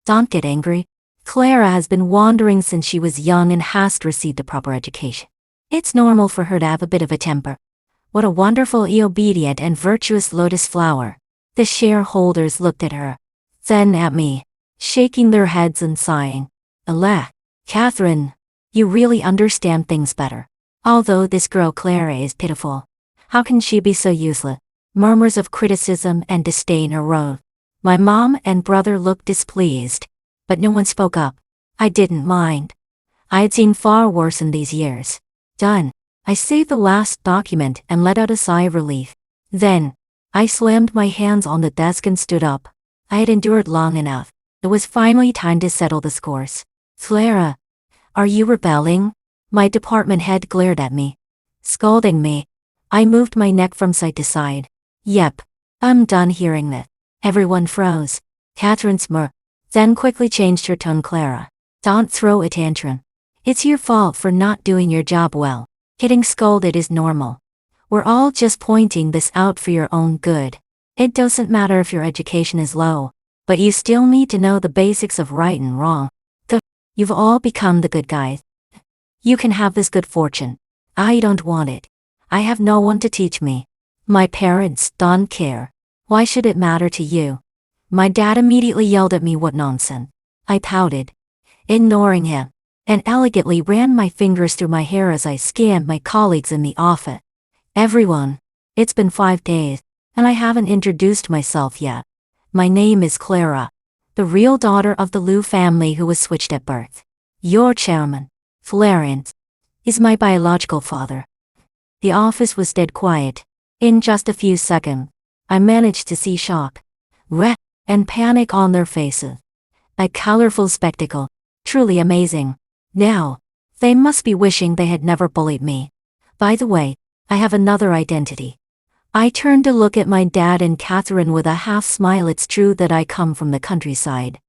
Don't get angry. Clara has been wandering since she was young and hasn't received a proper education. It's normal for her to have a bit of a temper. What a wonderful, obedient and virtuous lotus flower. The shareholders looked at her, then at me, shaking their heads and sighing. Alah, Catherine, you really understand things better. Although this girl Clara is pitiful. How can she be so useless? Murmurs of criticism and disdain arose. My mom and brother looked displeased, but no one spoke up. I didn't mind. I had seen far worse in these years. Done. I saved the last document and let out a sigh of relief. Then, I slammed my hands on the desk and stood up. I had endured long enough. It was finally time to settle the scores. Clara, are you rebelling? My department head glared at me, scolding me. I moved my neck from side to side. Yep, I'm done hearing that. Everyone froze. Catherine smirked, then quickly changed her tone. Clara, don't throw a tantrum. It's your fault for not doing your job well. Getting scolded is normal. We're all just pointing this out for your own good. It doesn't matter if your education is low, but you still need to know the basics of right and wrong. You've all become the good guys. You can have this good fortune. I don't want it. I have no one to teach me. My parents don't care. Why should it matter to you? My dad immediately yelled at me what nonsense. I pouted, ignoring him, and elegantly ran my fingers through my hair as I scanned my colleagues in the office. Everyone, it's been 5 days, and I haven't introduced myself yet. My name is Clara, the real daughter of the Liu family who was switched at birth. Your chairman, Florence, is my biological father. The office was dead quiet. In just a few seconds, I managed to see shock, regret, and panic on their faces. A colorful spectacle, truly amazing. Now, they must be wishing they had never bullied me. By the way, I have another identity. I turned to look at my dad and Catherine with a half smile. It's true that I come from the countryside,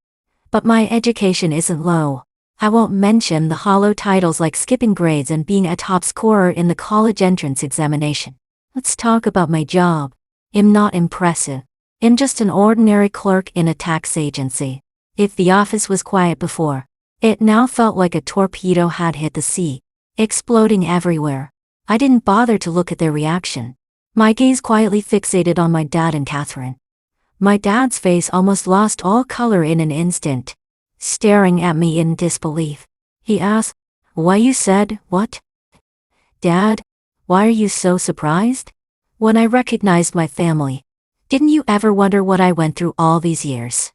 but my education isn't low. I won't mention the hollow titles like skipping grades and being a top scorer in the college entrance examination. Let's talk about my job. I'm not impressive. I'm just an ordinary clerk in a tax agency. If the office was quiet before, it now felt like a torpedo had hit the sea, exploding everywhere. I didn't bother to look at their reaction. My gaze quietly fixated on my dad and Catherine. My dad's face almost lost all color in an instant, staring at me in disbelief. He asked, "Why you said, what?" "Dad, why are you so surprised?" "When I recognized my family, didn't you ever wonder what I went through all these years?"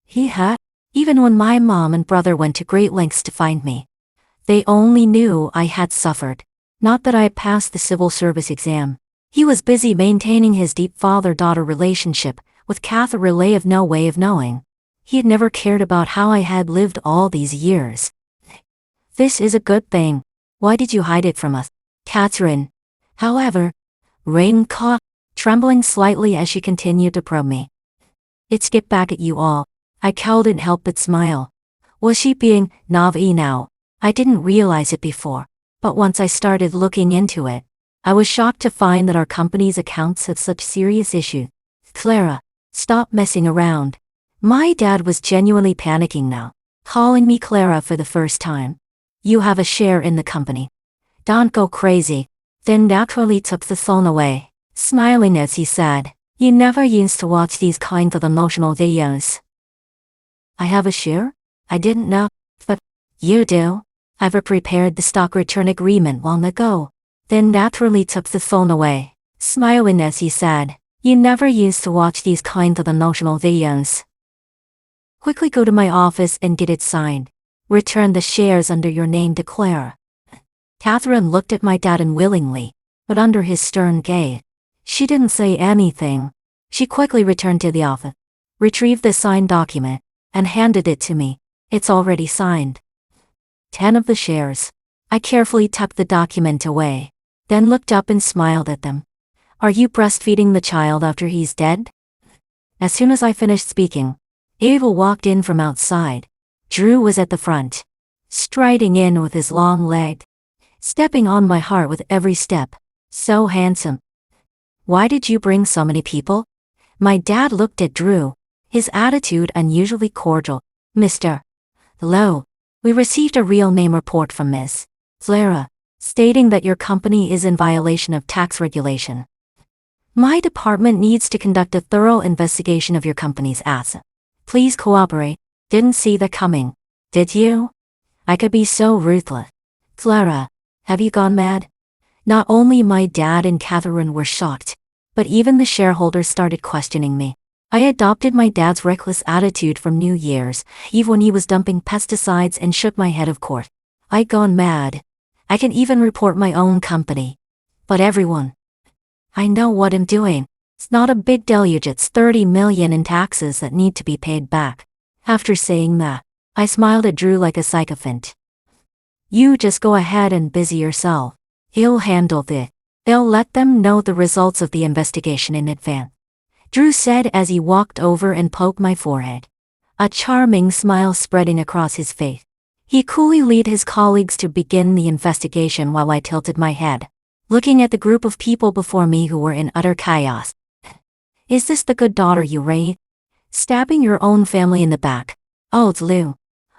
He had. Even when my mom and brother went to great lengths to find me, they only knew I had suffered, not that I had passed the civil service exam. He was busy maintaining his deep father-daughter relationship with Catherine. Relay of no way of knowing. He had never cared about how I had lived all these years. "This is a good thing. Why did you hide it from us?" Catherine, however, remained calm, trembling slightly as she continued to probe me. "It's get back at you all." I couldn't help but smile. Was she being naive now? I didn't realize it before, but once I started looking into it, I was shocked to find that our company's accounts have such serious issues. "Clara, stop messing around." My dad was genuinely panicking now, calling me Clara for the first time. "You have a share in the company. Don't go crazy." Then naturally took the phone away, smiling as he said, "You never used to watch these kinds of emotional videos." "I have a share? I didn't know." "But you do. I've prepared the stock return agreement long ago." Then naturally took the phone away, smiling as he said, "You never used to watch these kinds of emotional videos. Quickly go to my office and get it signed. Return the shares under your name to Clara." Catherine looked at my dad unwillingly, but under his stern gaze, she didn't say anything. She quickly returned to the office, retrieved the signed document, and handed it to me. "It's already signed." 10 of the shares. I carefully tucked the document away, then looked up and smiled at them. "Are you breastfeeding the child after he's dead?" As soon as I finished speaking, Abel walked in from outside. Drew was at the front, striding in with his long leg, stepping on my heart with every step. So handsome. "Why did you bring so many people?" My dad looked at Drew, his attitude unusually cordial. "Mr. Hello. We received a real name report from Miss Clara, stating that your company is in violation of tax regulation. My department needs to conduct a thorough investigation of your company's assets. Please cooperate. Didn't see that coming, did you? I could be so ruthless. Clara, have you gone mad? Not only my dad and Catherine were shocked, but even the shareholders started questioning me. I adopted my dad's reckless attitude from New Year's Eve when he was dumping pesticides and shook my head of course. I'd gone mad. I can even report my own company. But everyone, I know what I'm doing. It's not a big deluge, it's 30 million in taxes that need to be paid back. After saying that, I smiled at Drew like a sycophant. You just go ahead and busy yourself. He'll handle this. They'll let them know the results of the investigation in advance, Drew said as he walked over and poked my forehead, a charming smile spreading across his face. He coolly led his colleagues to begin the investigation while I tilted my head, looking at the group of people before me who were in utter chaos. Is this the good daughter you raised? Stabbing your own family in the back. Oh, Lou.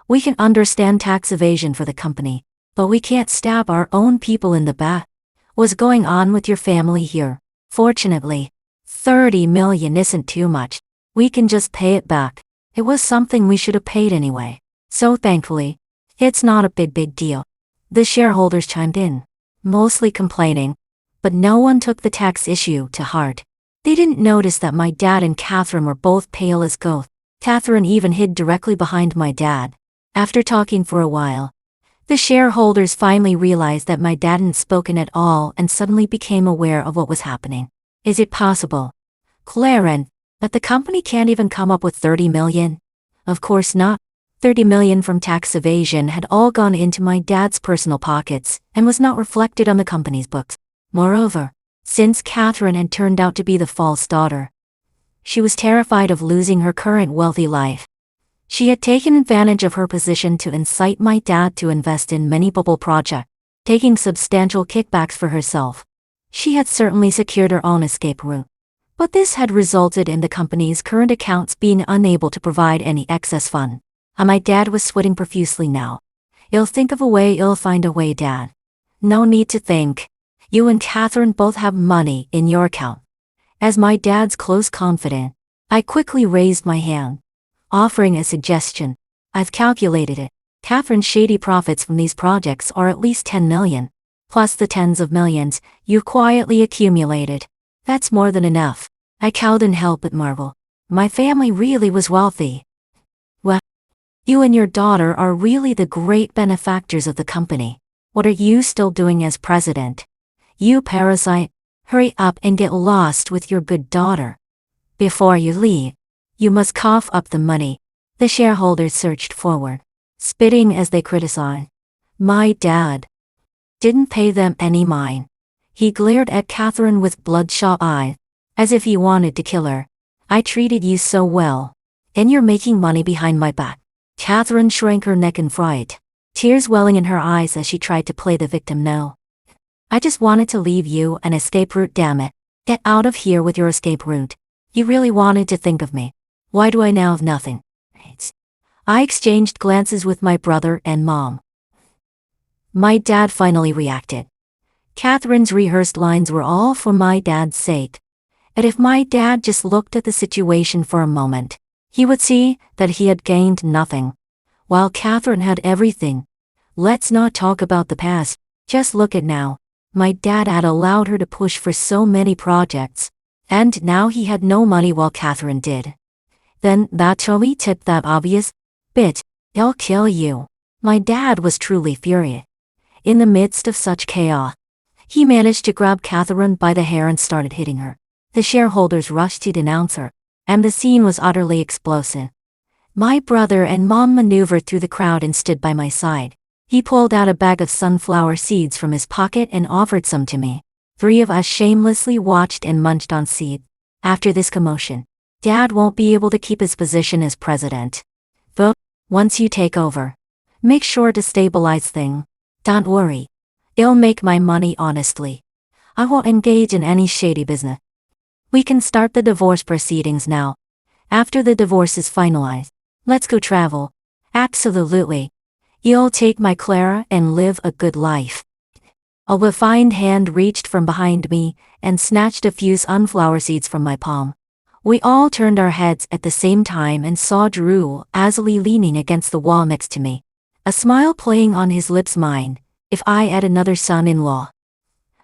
We can understand tax evasion for the company, but we can't stab our own people in the back. What's going on with your family here? Fortunately, 30 million isn't too much. We can just pay it back. It was something we should have paid anyway. So thankfully, it's not a big deal. The shareholders chimed in, mostly complaining, but no one took the tax issue to heart. They didn't notice that my dad and Catherine were both pale as ghosts. Catherine even hid directly behind my dad. After talking for a while, the shareholders finally realized that my dad hadn't spoken at all and suddenly became aware of what was happening. Is it possible, Clarence, that the company can't even come up with 30 million? Of course not. 30 million from tax evasion had all gone into my dad's personal pockets and was not reflected on the company's books. Moreover, since Catherine had turned out to be the false daughter, she was terrified of losing her current wealthy life. She had taken advantage of her position to incite my dad to invest in many bubble projects, taking substantial kickbacks for herself. She had certainly secured her own escape route, but this had resulted in the company's current accounts being unable to provide any excess fund. And my dad was sweating profusely now. You'll think of a way, you'll find a way, Dad. No need to think. You and Catherine both have money in your account. As my dad's close confidant, I quickly raised my hand, offering a suggestion. I've calculated it. Catherine's shady profits from these projects are at least 10 million, plus the tens of millions you've quietly accumulated. That's more than enough. I couldn't help but marvel. My family really was wealthy. Well, you and your daughter are really the great benefactors of the company. What are you still doing as president? You parasite, hurry up and get lost with your good daughter. Before you leave, you must cough up the money. The shareholders surged forward, spitting as they criticized. My dad didn't pay them any mind. He glared at Catherine with bloodshot eyes, as if he wanted to kill her. I treated you so well, and you're making money behind my back. Catherine shrank her neck in fright, tears welling in her eyes as she tried to play the victim. No. I just wanted to leave you an escape route, damn it. Get out of here with your escape route. You really wanted to think of me. Why do I now have nothing? I exchanged glances with my brother and mom. My dad finally reacted. Catherine's rehearsed lines were all for my dad's sake. And if my dad just looked at the situation for a moment, he would see that he had gained nothing, while Catherine had everything. Let's not talk about the past, just look at now. My dad had allowed her to push for so many projects, and now he had no money while Catherine did. Then that totally tipped that obvious bit. I'll kill you. My dad was truly furious. In the midst of such chaos, he managed to grab Catherine by the hair and started hitting her. The shareholders rushed to denounce her, and the scene was utterly explosive. My brother and mom maneuvered through the crowd and stood by my side. He pulled out a bag of sunflower seeds from his pocket and offered some to me. 3 of us shamelessly watched and munched on seeds. After this commotion, Dad won't be able to keep his position as president. But once you take over, make sure to stabilize things. Don't worry. It'll make my money honestly. I won't engage in any shady business. We can start the divorce proceedings now. After the divorce is finalized, let's go travel. Absolutely. You'll take my Clara and live a good life. A refined hand reached from behind me and snatched a few sunflower seeds from my palm. We all turned our heads at the same time and saw Drew azily leaning against the wall next to me, a smile playing on his lips. Mine, if I had another son-in-law.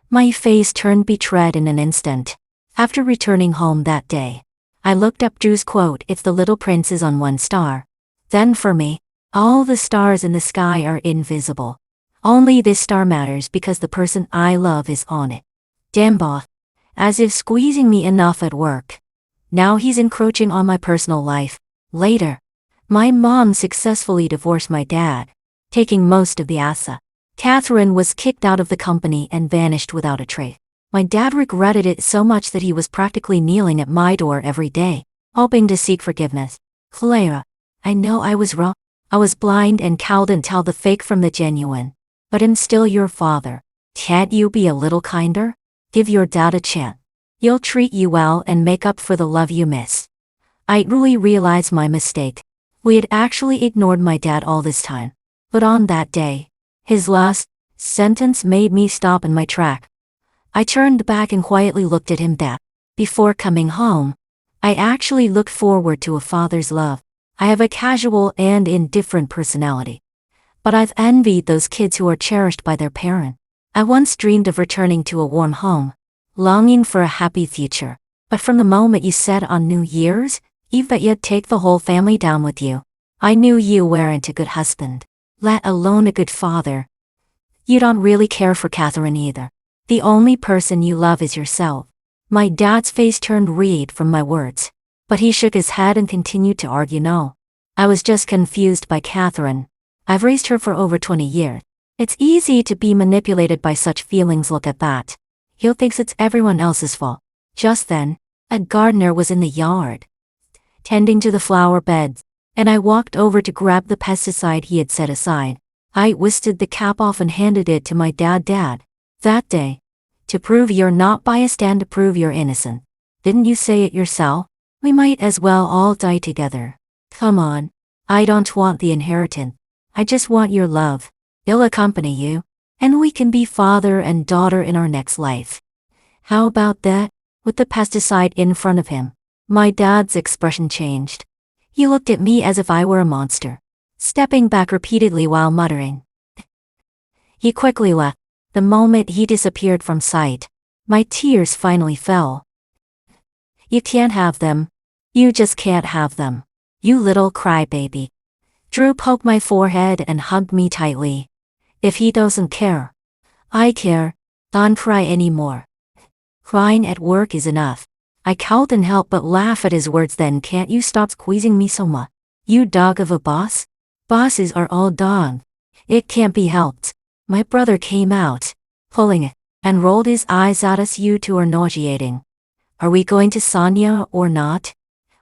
My face turned betrayed in an instant. After returning home that day, I looked up Drew's quote, "If the little prince is on one star, then for me, all the stars in the sky are invisible. Only this star matters because the person I love is on it." Damn boss. As if squeezing me enough at work. Now he's encroaching on my personal life. Later, my mom successfully divorced my dad, taking most of the asset. Catherine was kicked out of the company and vanished without a trace. My dad regretted it so much that he was practically kneeling at my door every day, hoping to seek forgiveness. "Clara, I know I was wrong. I was blind and couldn't tell the fake from the genuine. But I'm still your father. Can't you be a little kinder? Give your dad a chance. He'll treat you well and make up for the love you miss." I really realized my mistake. We had actually ignored my dad all this time. But on that day, his last sentence made me stop in my track. I turned back and quietly looked at him. Dad, before coming home, I actually looked forward to a father's love. I have a casual and indifferent personality. But I've envied those kids who are cherished by their parent. I once dreamed of returning to a warm home, longing for a happy future. But from the moment you said on New Year's Eve that you'd take the whole family down with you, I knew you weren't a good husband, let alone a good father. You don't really care for Catherine either. The only person you love is yourself. My dad's face turned red from my words, but he shook his head and continued to argue. No, I was just confused by Catherine. I've raised her for over 20 years. It's easy to be manipulated by such feelings. Look at that. He thinks it's everyone else's fault. Just then, a gardener was in the yard, tending to the flower beds, and I walked over to grab the pesticide he had set aside. I twisted the cap off and handed it to my dad. "Dad, that day, to prove you're not biased and to prove you're innocent. Didn't you say it yourself? We might as well all die together. Come on. I don't want the inheritance. I just want your love. It'll accompany you, and we can be father and daughter in our next life. How about that?" With the pesticide in front of him, my dad's expression changed. He looked at me as if I were a monster, stepping back repeatedly while muttering. He quickly left. The moment he disappeared from sight, my tears finally fell. "You can't have them. You just can't have them. You little crybaby." Drew poked my forehead and hugged me tightly. "If he doesn't care, I care. Don't cry anymore. Crying at work is enough." I couldn't help but laugh at his words. "Then can't you stop squeezing me so much? You dog of a boss? Bosses are all dogs. It can't be helped." My brother came out, pulling it, and rolled his eyes at us. "You two are nauseating. Are we going to Sonia or not?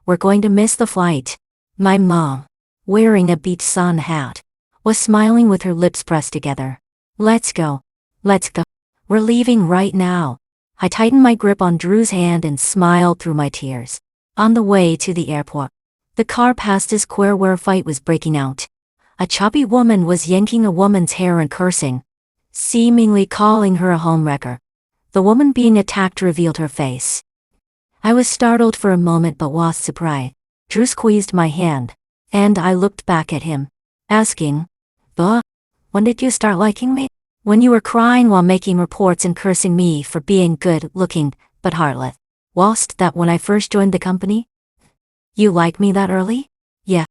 We're going to miss the flight." My mom, wearing a beach sun hat, was smiling with her lips pressed together. Let's go. Let's go. We're leaving right now." I tightened my grip on Drew's hand and smiled through my tears. On the way to the airport, the car passed a square where a fight was breaking out. A chubby woman was yanking a woman's hair and cursing, seemingly calling her a homewrecker. The woman being attacked revealed her face. I was startled for a moment but was surprised. Drew squeezed my hand, and I looked back at him, asking, when did you start liking me?" "When you were crying while making reports and cursing me for being good-looking but heartless. Wasn't that when I first joined the company? You like me that early?" "Yeah.